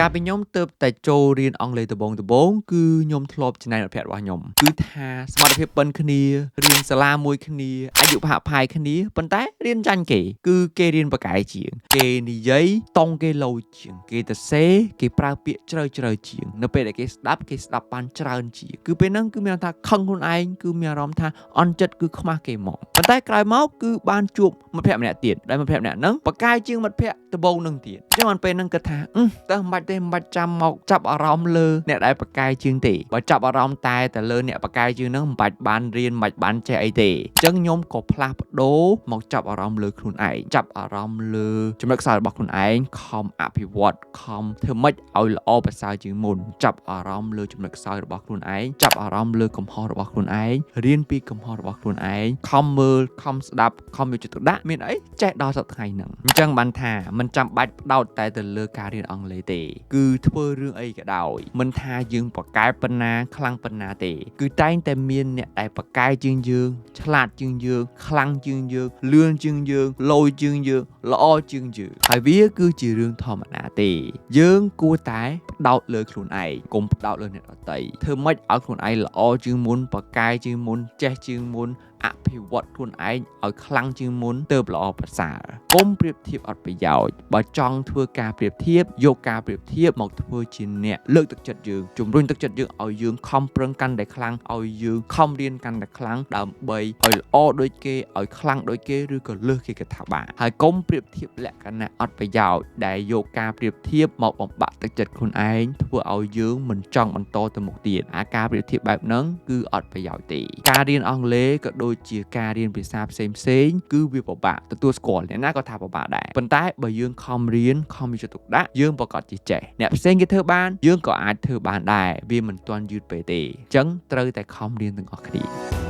ការពីខ្ញុំទៅតែចូលរៀនអង់គ្លេសដំបូងគឺខ្ញុំធ្លាប់ច្នៃមិត្តភក្តិរបស់ខ្ញុំគឺថាសមត្ថភាពប៉ុនគ្នារៀនសាលាមួយគ្នាអាយុហាក់ផាយគ្នាប៉ុន្តែរៀនចាញ់គេគឺគេរៀនបកកាយជាងគេនិយាយតង់គេលោជាងគេទៅសេគេប្រើពាក្យជ្រៅជាងនៅពេលដែលគេស្ដាប់បានច្រើនជាងគឺពេលហ្នឹងគឺមានថាខឹងខ្លួនឯងគឺមានអារម្មណ៍ថាអន់ចិត្តគឺខ្មាស់គេហ្មងប៉ុន្តែក្រោយមកគឺបានជួបមិត្តភក្តិម្នាក់ទៀតដែលមិត្តភក្តិម្នាក់ហ្នឹងបកកាយជាងមិត្តភក្តិដំបូងហ្នឹងទៀតចឹងបានពេលហ្នឹងគិតថាតើមិនបាច់ចាំមកចាប់អារម្មណ៍លើអ្នកដែលបកកាយជាងទេបើចាប់អារម្មណ៍តែលើអ្នកបកកាយជាងហ្នឹងមិនបាច់បានរៀនមិនបាច់បានចេះអីទេចឹងខ្ញុំក៏ផ្លាស់ប្ដូរមកចាប់អារម្មណ៍លើខ្លួនឯងចាប់អារម្មណ៍លើចំណុចខ្សោយរបស់ខ្លួនឯងខំអភិវឌ្ឍខំធ្វើម៉េចឲ្យល្អប្រសើរជាងមុនចាប់អារម្មណ៍លើចំណុចខ្សោយរបស់ខ្លួនឯងចាប់អារម្មណ៍លើកំហុសរបស់ខ្លួនឯងរៀនពីកំហុសរបស់ខ្លួនឯងខំមើលខំស្ដាប់ខំយកចិត្តទុកដាក់មានអីចេះដល់សប្តាហ៍ថ្ងៃហ្នឹងអញ្ចឹងបានថាមិនចាំបាច់ផ្ដោតតែទៅលើការរៀនអង់គ្លេសទេគឺធ្វើរឿងអីក៏ដោយមិនថាយើងបកកែប៉ុណ្ណាខ្លាំងប៉ុណ្ណាទេគឺតែងតែមានអ្នកដែលបកកែជាងយើងឆ្លាតជាងយើងខ្លាំងជាងយើងលឿនជាងយើងលយជាងយើងល្អជាងយើងហើយវាគឺជារឿងធម្មតាទេយើងគួរតែផ្ដោតលើខ្លួនឯងកុំផ្ដោតលើអ្នកដទៃធ្វើម៉េចឲ្យខ្លួនឯងល្អជាងមុនបកកែជាងមុនចេះជាងមុនអភិវឌ្ឍខ្លួនឯងឲ្យខ្លាំងជាងមុនទើបល្អប្រសើរកុំប្រៀបធៀបអត់ប្រយោជន៍បើចង់ធ្វើការប្រៀបធៀបយកការប្រៀបធៀបមកធ្វើជាអ្នកលើកទឹកចិត្តយើងជំរុញទឹកចិត្តយើងឲ្យយើងខំប្រឹងកាន់តែខ្លាំងឲ្យយើងខំរៀនកាន់តែខ្លាំងដើម្បីឲ្យល្អដូចគេឲ្យខ្លាំងដូចគេឬក៏លើសគេក៏ថាបានហើយកុំប្រៀបធៀបលក្ខណៈអត់ប្រយោជន៍ដែលយកការប្រៀបធៀបមកបំបាក់ទឹកចិត្តខ្លួនឯងធ្វើឲ្យយើងមិនចង់បន្តទៅមុខទៀតការប្រៀបធៀបបែបហ្នឹងគឺអត់ប្រយោជន៍ទេការរៀនអង់គ្លេសក៏ដូចជាការរៀនភាសាផ្សេងគឺវាពិបាកទទួលស្គាល់អ្នកណាក៏ថាពិបាកដែរប៉ុន្តែបើយើងខំរៀនខំយកចិត្តទុកដាក់យើងប្រកាសជាចេះអ្នកផ្សេងគេធ្វើបានយើងក៏អាចធ្វើបានដែរវាមិនទាន់យឺតពេកទេអញ្ចឹងត្រូវតែខំរៀនទាំងអស់គ្នា